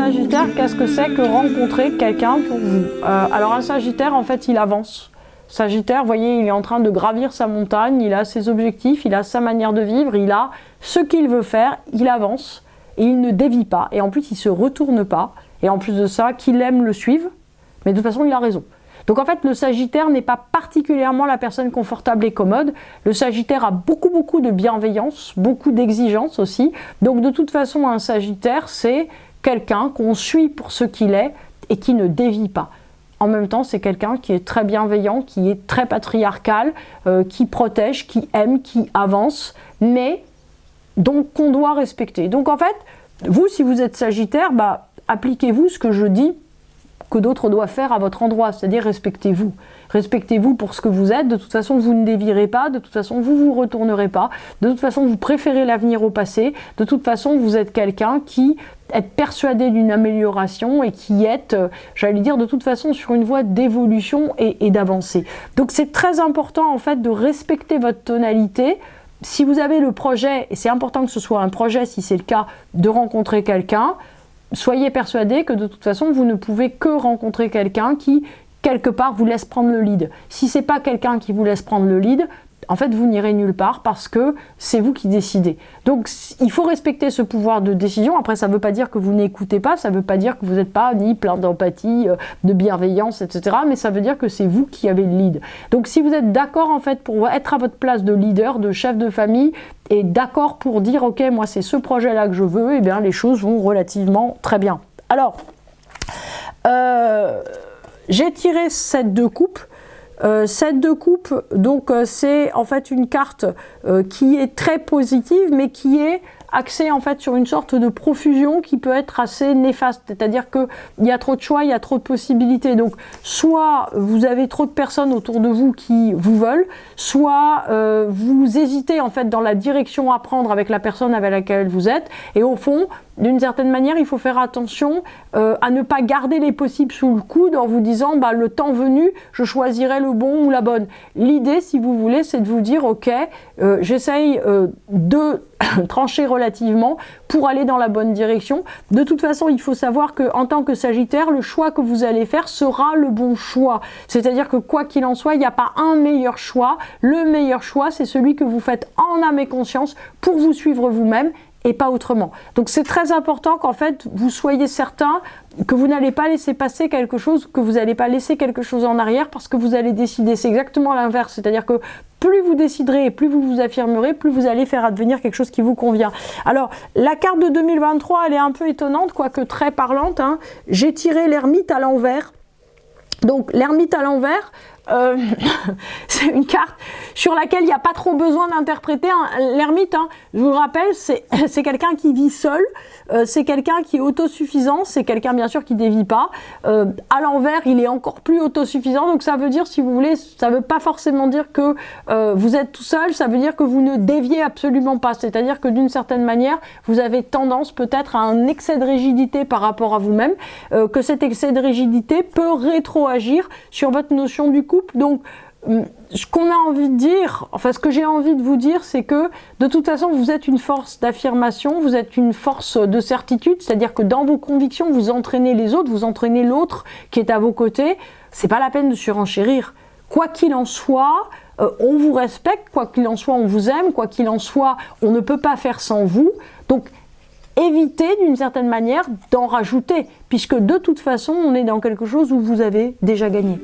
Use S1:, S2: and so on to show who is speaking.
S1: Sagittaire, qu'est-ce que c'est que rencontrer quelqu'un pour vous? Alors un Sagittaire, en fait, il avance. Sagittaire, vous voyez, il est en train de gravir sa montagne, il a ses objectifs, il a sa manière de vivre, il a ce qu'il veut faire, il avance et il ne dévie pas. Et en plus, il ne se retourne pas. Et en plus de ça, qu'il aime le suivre, mais de toute façon, il a raison. Donc en fait, le Sagittaire n'est pas particulièrement la personne confortable et commode. Le Sagittaire a beaucoup de bienveillance, beaucoup d'exigence aussi. Donc de toute façon, un Sagittaire, c'est quelqu'un qu'on suit pour ce qu'il est et qui ne dévie pas. En même temps, c'est quelqu'un qui est très bienveillant, qui est très patriarcal, qui protège, qui aime, qui avance, mais donc qu'on doit respecter. Donc en fait, vous, si vous êtes Sagittaire, appliquez-vous ce que je dis que d'autres doivent faire à votre endroit, c'est-à-dire respectez-vous. Respectez-vous pour ce que vous êtes, de toute façon vous ne dévierez pas, de toute façon vous ne vous retournerez pas, de toute façon vous préférez l'avenir au passé, de toute façon vous êtes quelqu'un qui est persuadé d'une amélioration et qui est, j'allais dire, de toute façon sur une voie d'évolution et d'avancée. Donc c'est très important en fait de respecter votre tonalité. Si vous avez le projet, et c'est important que ce soit un projet si c'est le cas, de rencontrer quelqu'un, soyez persuadés que de toute façon, vous ne pouvez que rencontrer quelqu'un qui, quelque part, vous laisse prendre le lead. Si ce n'est pas quelqu'un qui vous laisse prendre le lead, en fait, vous n'irez nulle part parce que c'est vous qui décidez. Donc, il faut respecter ce pouvoir de décision. Après, ça ne veut pas dire que vous n'écoutez pas, ça ne veut pas dire que vous n'êtes pas ni plein d'empathie, de bienveillance, etc. Mais ça veut dire que c'est vous qui avez le lead. Donc, si vous êtes d'accord, en fait, pour être à votre place de leader, de chef de famille, et d'accord pour dire, ok, moi, c'est ce projet-là que je veux, et bien, les choses vont relativement très bien. Alors, j'ai tiré 7 de coupe. 7 de coupe, donc c'est en fait une carte qui est très positive, mais qui est axée en fait sur une sorte de profusion qui peut être assez néfaste, c'est-à-dire qu'il y a trop de choix, il y a trop de possibilités. Donc soit vous avez trop de personnes autour de vous qui vous veulent, soit vous hésitez en fait dans la direction à prendre avec la personne avec laquelle vous êtes, et au fond, d'une certaine manière, il faut faire attention à ne pas garder les possibles sous le coude en vous disant le temps venu, je choisirai le bon ou la bonne. L'idée, si vous voulez, c'est de vous dire ok, j'essaye de trancher relativement pour aller dans la bonne direction. De toute façon, il faut savoir qu'en tant que Sagittaire, le choix que vous allez faire sera le bon choix. C'est-à-dire que quoi qu'il en soit, il n'y a pas un meilleur choix. Le meilleur choix, c'est celui que vous faites en âme et conscience pour vous suivre vous-même et pas autrement. Donc c'est très important qu'en fait vous soyez certain que vous n'allez pas laisser passer quelque chose, que vous n'allez pas laisser quelque chose en arrière parce que vous allez décider. C'est exactement l'inverse, c'est-à-dire que plus vous déciderez et plus vous vous affirmerez, plus vous allez faire advenir quelque chose qui vous convient. Alors la carte de 2023, elle est un peu étonnante, quoique très parlante, hein. J'ai tiré l'ermite à l'envers. Donc l'ermite à l'envers, c'est une carte sur laquelle il n'y a pas trop besoin d'interpréter. L'ermite, je vous le rappelle, c'est quelqu'un qui vit seul, c'est quelqu'un qui est autosuffisant, c'est quelqu'un bien sûr qui ne dévie pas. À l'envers, il est encore plus autosuffisant, donc ça veut dire, si vous voulez, ça ne veut pas forcément dire que vous êtes tout seul, ça veut dire que vous ne déviez absolument pas. C'est-à-dire que d'une certaine manière, vous avez tendance peut-être à un excès de rigidité par rapport à vous-même, que cet excès de rigidité peut rétroagir sur votre notion du couple. Donc, ce qu'on a envie de dire, enfin ce que j'ai envie de vous dire, c'est que de toute façon vous êtes une force d'affirmation, vous êtes une force de certitude, c'est-à-dire que dans vos convictions vous entraînez les autres, vous entraînez l'autre qui est à vos côtés. C'est pas la peine de surenchérir. Quoi qu'il en soit, on vous respecte, quoi qu'il en soit on vous aime, quoi qu'il en soit on ne peut pas faire sans vous. Donc évitez d'une certaine manière d'en rajouter, puisque de toute façon on est dans quelque chose où vous avez déjà gagné.